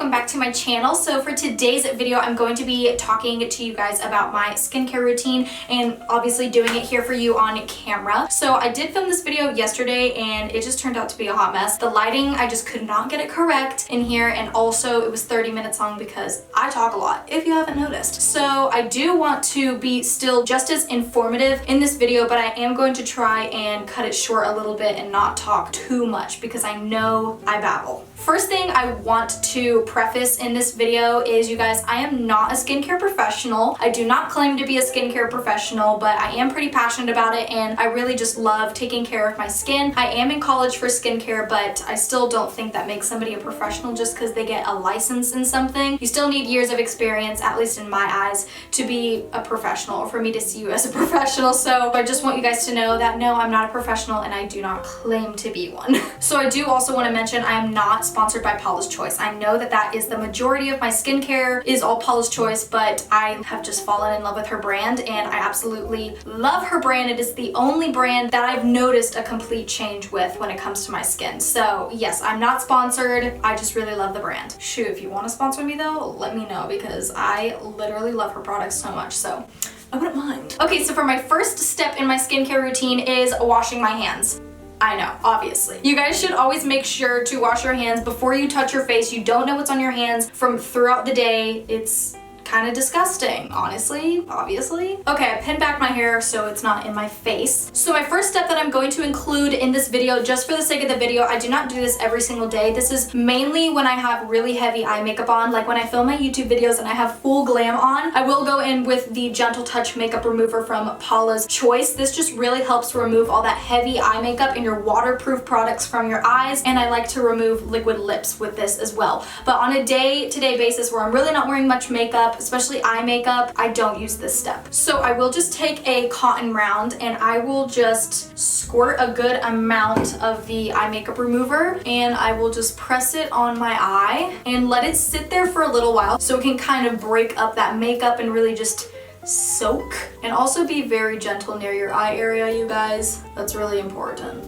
welcome back to my channel. So for today's video, I'm going to be talking to you guys about my skincare routine and obviously doing it here for you on camera. So I did film this video yesterday and it just turned out to be a hot mess. The lighting, I just could not get it correct in here, and also it was 30 minutes long because I talk a lot, if you haven't noticed. So I do want to be still just as informative in this video, but I am going to try and cut it short a little bit and not talk too much because I know I babble. First thing I want to preface in this video is, you guys, I am not a skincare professional. I do not claim to be a skincare professional, but I am pretty passionate about it and I really just love taking care of my skin. I am in college for skincare, but I still don't think that makes somebody a professional just because they get a license in something. You still need years of experience, at least in my eyes, to be a professional, or for me to see you as a professional. So I just want you guys to know that no, I'm not a professional and I do not claim to be one. So I do also want to mention I am not sponsored by Paula's Choice. I know that that is the majority of my skincare is all Paula's Choice, but I have just fallen in love with her brand and I absolutely love her brand. It is the only brand that I've noticed a complete change with when it comes to my skin. So yes, I'm not sponsored. I just really love the brand. Shoot, if you want to sponsor me though, let me know because I literally love her products so much. So I wouldn't mind. Okay, so for my first step in my skincare routine is washing my hands. I know, obviously. You guys should always make sure to wash your hands before you touch your face. You don't know what's on your hands from throughout the day. It's kind of disgusting, honestly, obviously. Okay, I pinned back my hair so it's not in my face. So my first step that I'm going to include in this video, just for the sake of the video, I do not do this every single day. This is mainly when I have really heavy eye makeup on, like when I film my YouTube videos and I have full glam on. I will go in with the Gentle Touch makeup remover from Paula's Choice. This just really helps remove all that heavy eye makeup and your waterproof products from your eyes, and I like to remove liquid lips with this as well. But on a day-to-day basis where I'm really not wearing much makeup, especially eye makeup, I don't use this step. So I will just take a cotton round and I will just squirt a good amount of the eye makeup remover and I will just press it on my eye and let it sit there for a little while so it can kind of break up that makeup and really just soak. And also be very gentle near your eye area, you guys. That's really important.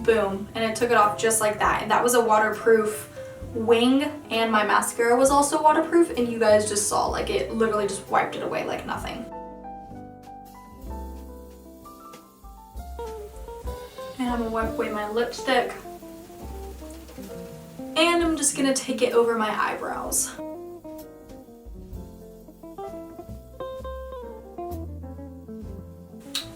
Boom. And it took it off just like that. And that was a waterproof wing, and my mascara was also waterproof, and you guys just saw, like, it literally just wiped it away like nothing. And I'm gonna wipe away my lipstick, and I'm just gonna take it over my eyebrows.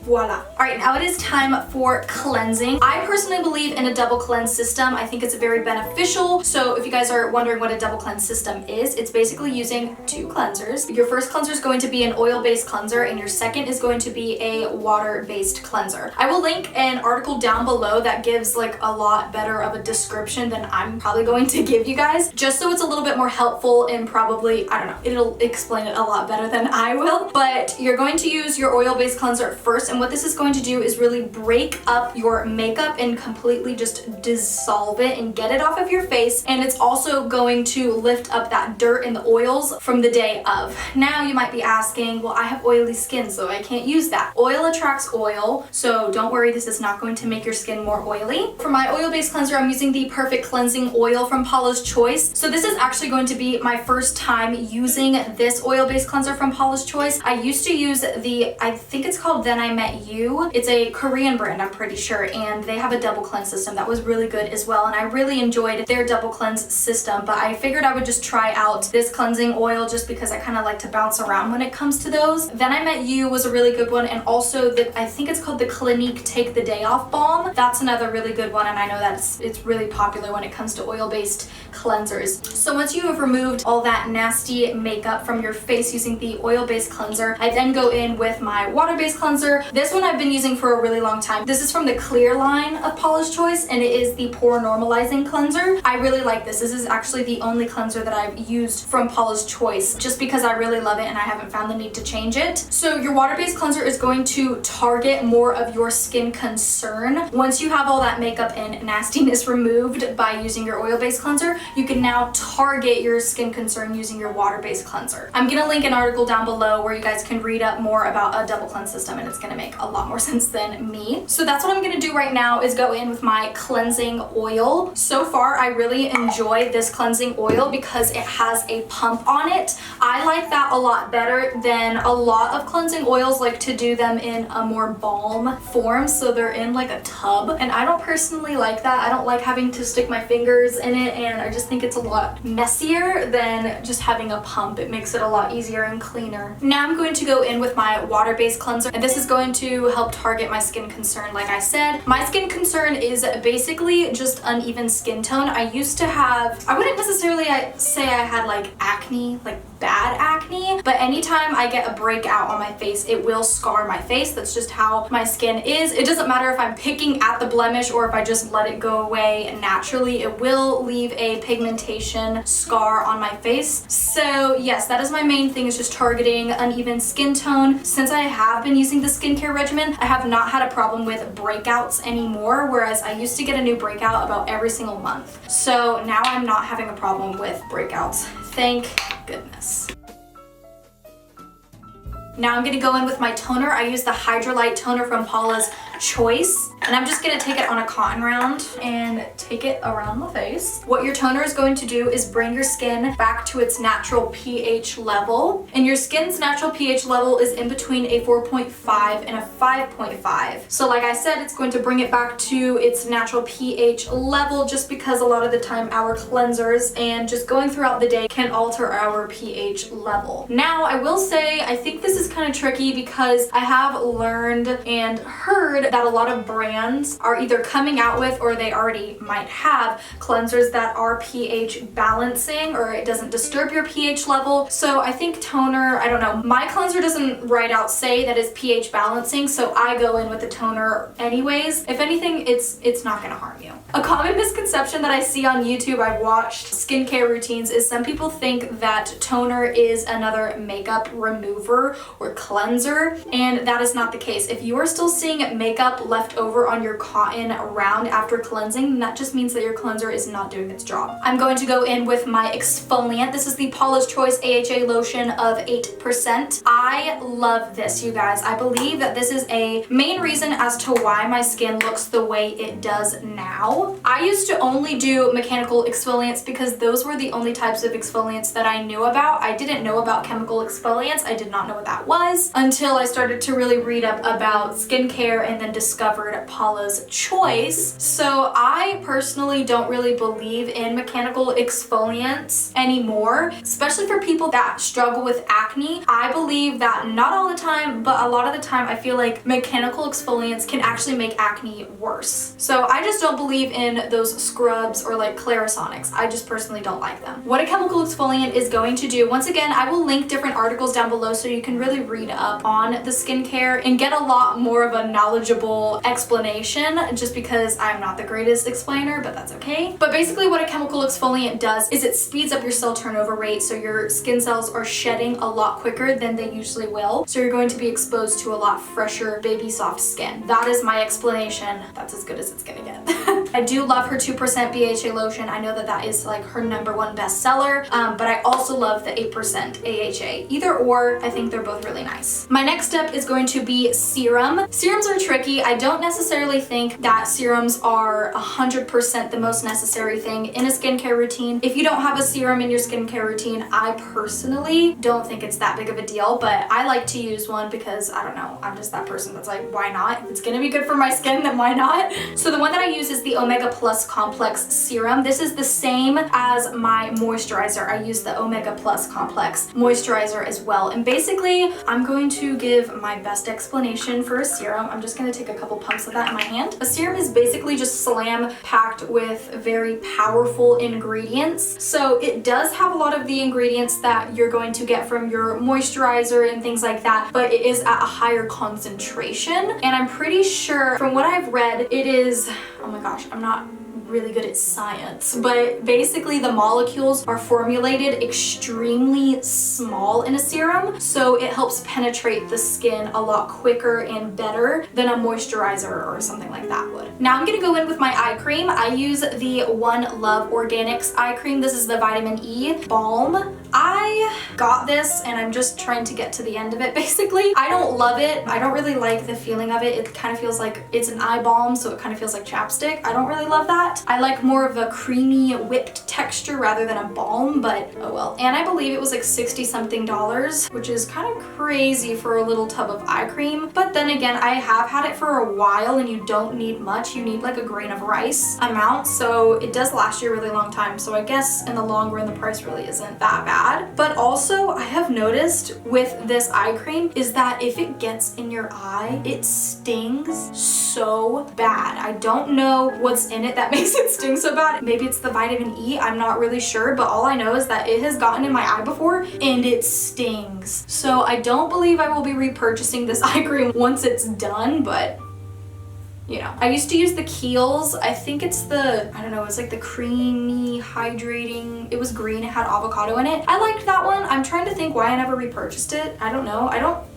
Voila. All right, now it is time for cleansing. I personally believe in a double cleanse system. I think it's very beneficial. So if you guys are wondering what a double cleanse system is, it's basically using two cleansers. Your first cleanser is going to be an oil-based cleanser and your second is going to be a water-based cleanser. I will link an article down below that gives like a lot better of a description than I'm probably going to give you guys, just so it's a little bit more helpful and probably, I don't know, it'll explain it a lot better than I will. But you're going to use your oil-based cleanser first, and what this is going to do is really break up your makeup and completely just dissolve it and get it off of your face. And it's also going to lift up that dirt and the oils from the day of. Now you might be asking, well, I have oily skin, so I can't use that. Oil attracts oil, so don't worry, this is not going to make your skin more oily. For my oil-based cleanser, I'm using the Perfect Cleansing Oil from Paula's Choice. So this is actually going to be my first time using this oil-based cleanser from Paula's Choice. I used to use the, I think it's called Then I Met You. It's a Korean brand, I'm pretty sure, and they have a double cleanse system that was really good as well, and I really enjoyed their double cleanse system. But I figured I would just try out this cleansing oil just because I kind of like to bounce around when it comes to those. Then I Met You was a really good one, and also I think it's called the Clinique Take the Day Off Balm. That's another really good one, and I know that it's really popular when it comes to oil-based cleansers. So once you have removed all that nasty makeup from your face using the oil-based cleanser, I then go in with my water-based cleanser. This one I've been using for a really long time. This is from the clear line of Paula's Choice, and it is the Pore Normalizing cleanser. I really like this. This is actually the only cleanser that I've used from Paula's Choice, just because I really love it and I haven't found the need to change it. So your water-based cleanser is going to target more of your skin concern. Once you have all that makeup and nastiness removed by using your oil-based cleanser, you can now target your skin concern using your water-based cleanser. I'm gonna link an article down below where you guys can read up more about a double cleanse system, and it's gonna make a lot more sense than me. So that's what I'm gonna do right now, is go in with my cleansing oil. So far, I really enjoy this cleansing oil because it has a pump on it. I like that a lot better than a lot of cleansing oils like to do them in a more balm form, so they're in like a tub, and I don't personally like that. I don't like having to stick my fingers in it, and I just think it's a lot messier than just having a pump. It makes it a lot easier and cleaner. Now I'm going to go in with my water-based cleanser, and this is going to help target my skin concern. Like I said, my skin concern is basically just uneven skin tone. I used to have, I wouldn't necessarily say I had like acne, like bad acne, but anytime I get a breakout on my face, it will scar my face. That's just how my skin is. It doesn't matter if I'm picking at the blemish or if I just let it go away naturally, it will leave a pigmentation scar on my face. So yes, that is my main thing, is just targeting uneven skin tone. Since I have been using the skincare regimen, I have not had a problem with breakouts anymore, whereas I used to get a new breakout about every single month. So now I'm not having a problem with breakouts. Thank goodness. Now I'm gonna go in with my toner. I use the Hydrolite toner from Paula's Choice, and I'm just gonna take it on a cotton round and take it around the face. What your toner is going to do is bring your skin back to its natural pH level, and your skin's natural pH level is in between a 4.5 and a 5.5. So like I said, it's going to bring it back to its natural pH level, just because a lot of the time our cleansers and just going throughout the day can alter our pH level. Now I will say, I think this is kind of tricky because I have learned and heard that a lot of brands are either coming out with, or they already might have, cleansers that are pH balancing, or it doesn't disturb your pH level. So I think toner, I don't know, my cleanser doesn't right out say that it's pH balancing, so I go in with the toner anyways. If anything, it's not gonna harm you. A common misconception that I see on YouTube, I've watched skincare routines, is some people think that toner is another makeup remover or cleanser, and that is not the case. If you are still seeing makeup left over on your cotton round after cleansing, then that just means that your cleanser is not doing its job. I'm going to go in with my exfoliant. This is the Paula's Choice AHA lotion of 8%. I love this, you guys. I believe that this is a main reason as to why my skin looks the way it does now. I used to only do mechanical exfoliants because those were the only types of exfoliants that I knew about. I didn't know about chemical exfoliants. I did not know what that was until I started to really read up about skincare and then discovered Paula's Choice. So I personally don't really believe in mechanical exfoliants anymore, especially for people that struggle with acne. I believe that not all the time, but a lot of the time, I feel like mechanical exfoliants can actually make acne worse. So I just don't believe in those scrubs or like Clarisonics. I just personally don't like them. What a chemical exfoliant is going to do, once again, I will link different articles down below so you can really read up on the skincare and get a lot more of a knowledgeable explanation, just because I'm not the greatest explainer, but that's okay. But basically what a chemical exfoliant does is it speeds up your cell turnover rate, so your skin cells are shedding a lot quicker than they usually will. So you're going to be exposed to a lot fresher, baby soft skin. That is my explanation. That's as good as it's gonna get. I do love her 2% BHA lotion. I know that that is like her #1 bestseller, but I also love the 8% AHA. Either or, I think they're both really nice. My next step is going to be serum. Serums are tricky. I don't necessarily think that serums are 100% the most necessary thing in a skincare routine. If you don't have a serum in your skincare routine, I personally don't think it's that big of a deal, but I like to use one because, I don't know, I'm just that person that's like, why not? If it's gonna be good for my skin, then why not? So the one that I use is the Omega Plus Complex Serum. This is the same as my moisturizer. I use the Omega Plus Complex Moisturizer as well. And basically, I'm going to give my best explanation for a serum. I'm just gonna take a couple pumps of that in my hand. A serum is basically just slam packed with very powerful ingredients. So it does have a lot of the ingredients that you're going to get from your moisturizer and things like that, but it is at a higher concentration. And I'm pretty sure, from what I've read, it is, oh my gosh, I'm not really good at science, but basically the molecules are formulated extremely small in a serum, so it helps penetrate the skin a lot quicker and better than a moisturizer or something like that would. Now I'm gonna go in with my eye cream. I use the One Love Organics eye cream. This is the vitamin E balm. I got this and I'm just trying to get to the end of it basically. I don't love it. I don't really like the feeling of it. It kind of feels like it's an eye balm, so it kind of feels like chapstick. I don't really love that. I like more of a creamy whipped texture rather than a balm, but oh well. And I believe it was like 60 something dollars, which is kind of crazy for a little tub of eye cream. But then again, I have had it for a while and you don't need much. You need like a grain of rice amount, so it does last you a really long time. So I guess in the long run, the price really isn't that bad. But also I have noticed with this eye cream is that if it gets in your eye, it stings so bad. I don't know what's in it that makes it sting so bad. Maybe it's the vitamin E, I'm not really sure, but all I know is that it has gotten in my eye before and it stings. So I don't believe I will be repurchasing this eye cream once it's done, but you know. I used to use the Kiehl's. I think it's the, I don't know, it's like the creamy, hydrating. It was green, it had avocado in it. I liked that one. I'm trying to think why I never repurchased it. I don't know.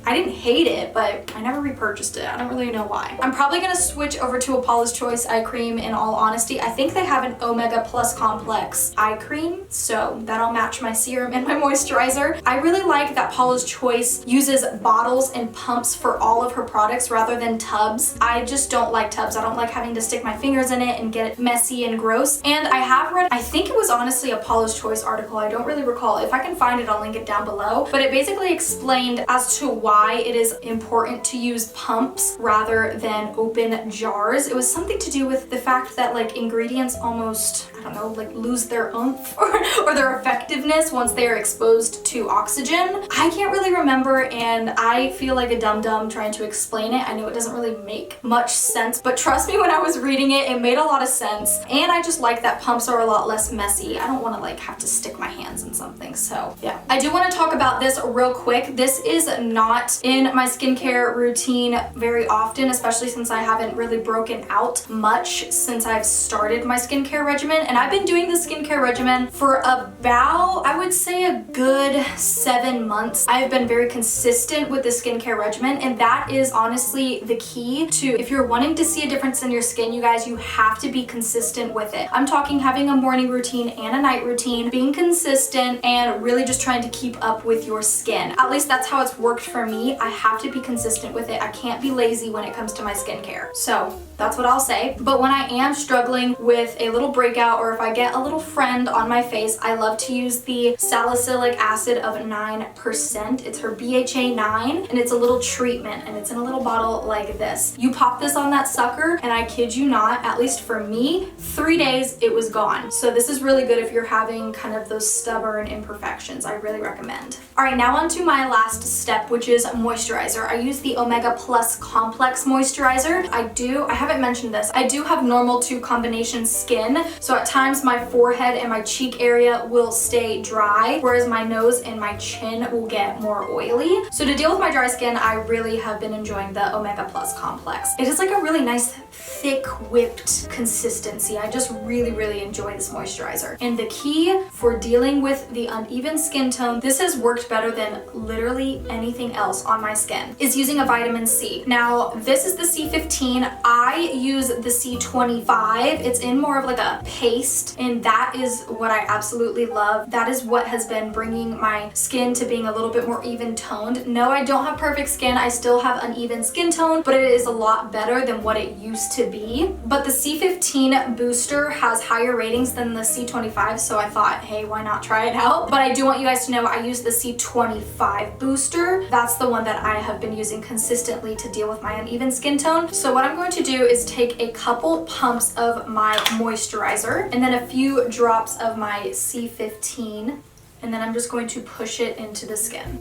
I didn't hate it, but I never repurchased it. I don't really know why. I'm probably gonna switch over to a Paula's Choice eye cream in all honesty. I think they have an Omega Plus Complex eye cream, so that'll match my serum and my moisturizer. I really like that Paula's Choice uses bottles and pumps for all of her products rather than tubs. I just don't like tubs. I don't like having to stick my fingers in it and get it messy and gross. And I have read, I think it was honestly a Paula's Choice article. I don't really recall. If I can find it, I'll link it down below. But it basically explained as to why it is important to use pumps rather than open jars. It was something to do with the fact that like ingredients almost, I don't know, like lose their oomph or their effectiveness once they are exposed to oxygen. I can't really remember and I feel like a dum-dum trying to explain it. I know it doesn't really make much sense, but trust me, when I was reading it, it made a lot of sense. And I just like that pumps are a lot less messy. I don't want to like have to stick my hands in something, so yeah. I do want to talk about this real quick. This is not in my skincare routine very often, especially since I haven't really broken out much since I've started my skincare regimen. And I've been doing the skincare regimen for about, I would say, a good 7 months. I have been very consistent with the skincare regimen, and that is honestly the key to, if you're wanting to see a difference in your skin, you guys, you have to be consistent with it. I'm talking having a morning routine and a night routine, being consistent, and really just trying to keep up with your skin. At least that's how it's worked for me. I have to be consistent with it. I can't be lazy when it comes to my skincare. So that's what I'll say. But when I am struggling with a little breakout, or if I get a little friend on my face, I love to use the salicylic acid of 9%. It's her BHA 9, and it's a little treatment, and it's in a little bottle like this. You pop this on that sucker, and I kid you not, at least for me, 3 days it was gone. So this is really good if you're having kind of those stubborn imperfections. I really recommend. All right, now on to my last step, which is moisturizer. I use the Omega Plus Complex Moisturizer. I haven't mentioned this, I do have normal to combination skin, so at times my forehead and my cheek area will stay dry, whereas my nose and my chin will get more oily. So to deal with my dry skin, I really have been enjoying the Omega Plus Complex. It is like a really nice, thick, whipped consistency. I just really enjoy this moisturizer. And the key for dealing with the uneven skin tone, this has worked better than literally anything else on my skin, is using a vitamin C. Now, this is the C15. I use the C25. It's in more of like a paste, and that is what I absolutely love. That is what has been bringing my skin to being a little bit more even toned. No, I don't have perfect skin. I still have uneven skin tone, but it is a lot better than what it used to be. But the C15 booster has higher ratings than the C25, so I thought, hey, why not try it out? But I do want you guys to know I use the C25 booster. That's the one that I have been using consistently to deal with my uneven skin tone. So what I'm going to do is take a couple pumps of my moisturizer and then a few drops of my C15, and then I'm just going to push it into the skin.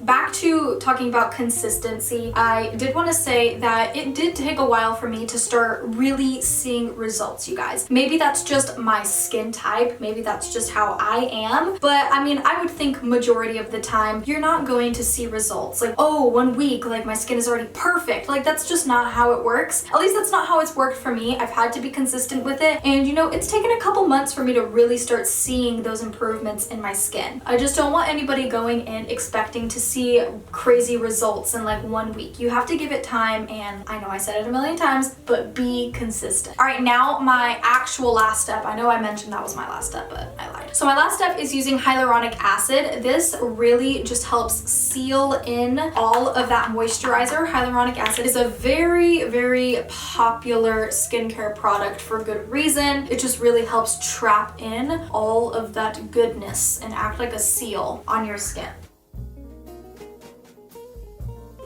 Back to talking about consistency, I did want to say that it did take a while for me to start really seeing results, you guys. Maybe that's just my skin type, maybe that's just how I am, but I mean, I would think majority of the time you're not going to see results like, oh, 1 week, like my skin is already perfect. Like that's just not how it works. At least that's not how it's worked for me. I've had to be consistent with it, and you know, it's taken a couple months for me to really start seeing those improvements in my skin. I just don't want anybody going in expecting to see crazy results in like 1 week. You have to give it time, and I know I said it a million times, but be consistent. All right, now my actual last step. I know I mentioned that was my last step, but I lied. So my last step is using hyaluronic acid. This really just helps seal in all of that moisturizer. Hyaluronic acid is a very, very popular skincare product for good reason. It just really helps trap in all of that goodness and act like a seal on your skin.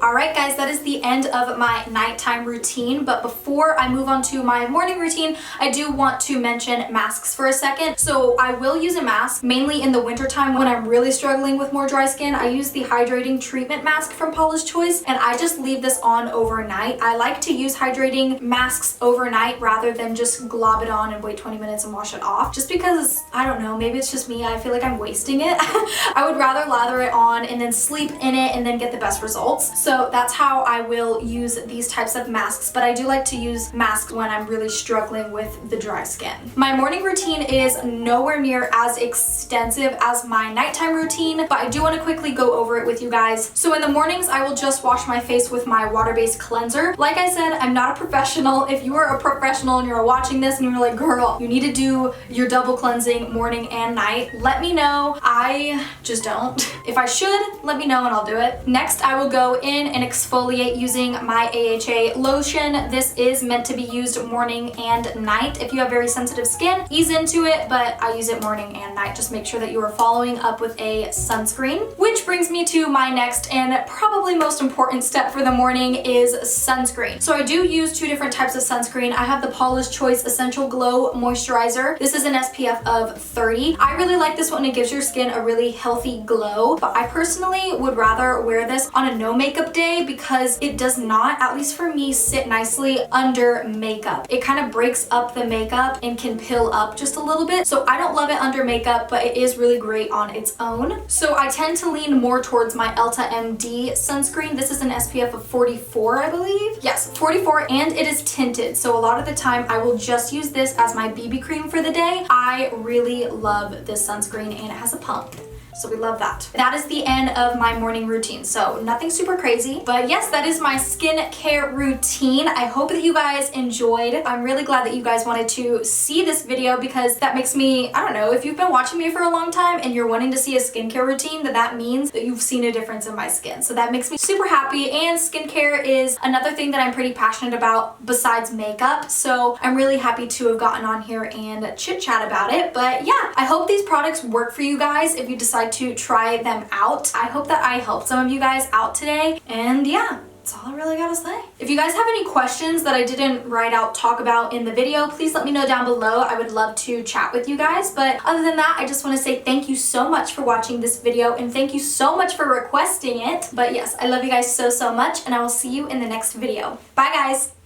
Alright guys, that is the end of my nighttime routine, but before I move on to my morning routine, I do want to mention masks for a second. So I will use a mask mainly in the wintertime when I'm really struggling with more dry skin. I use the hydrating treatment mask from Paula's Choice, and I just leave this on overnight. I like to use hydrating masks overnight rather than just glob it on and wait 20 minutes and wash it off, just because, I don't know, maybe it's just me, I feel like I'm wasting it. I would rather lather it on and then sleep in it and then get the best results. So that's how I will use these types of masks, but I do like to use masks when I'm really struggling with the dry skin. My morning routine is nowhere near as extensive as my nighttime routine, but I do want to quickly go over it with you guys. So in the mornings, I will just wash my face with my water-based cleanser. Like I said, I'm not a professional. If you are a professional and you're watching this and you're like, girl, you need to do your double cleansing morning and night, let me know. I just don't. If I should, let me know and I'll do it. Next, I will go in and exfoliate using my AHA lotion. This is meant to be used morning and night. If you have very sensitive skin, ease into it, but I use it morning and night. Just make sure that you are following up with a sunscreen. Which brings me to my next and probably most important step for the morning is sunscreen. So I do use two different types of sunscreen. I have the Paula's Choice Essential Glow Moisturizer. This is an SPF of 30. I really like this one. It gives your skin a really healthy glow, but I personally would rather wear this on a no makeup day because it does not, at least for me, sit nicely under makeup. It kind of breaks up the makeup and can pill up just a little bit. So I don't love it under makeup, but it is really great on its own. So I tend to lean more towards my Elta MD sunscreen. This is an SPF of 44, I believe. Yes, 44, and it is tinted. So a lot of the time I will just use this as my BB cream for the day. I really love this sunscreen and it has a pump. So we love that. That is the end of my morning routine. So nothing super crazy, but yes, that is my skincare routine. I hope that you guys enjoyed. I'm really glad that you guys wanted to see this video because that makes me, I don't know, if you've been watching me for a long time and you're wanting to see a skincare routine, then that means that you've seen a difference in my skin. So that makes me super happy, and skincare is another thing that I'm pretty passionate about besides makeup. So I'm really happy to have gotten on here and chit chat about it. But yeah, I hope these products work for you guys if you decide to try them out. I hope that I helped some of you guys out today, and yeah, that's all I really gotta say. If you guys have any questions that I didn't talk about in the video, please let me know down below. I would love to chat with you guys. But other than that, I just want to say thank you so much for watching this video, and thank you so much for requesting it. But yes, I love you guys so much, and I will see you in the next video. Bye guys!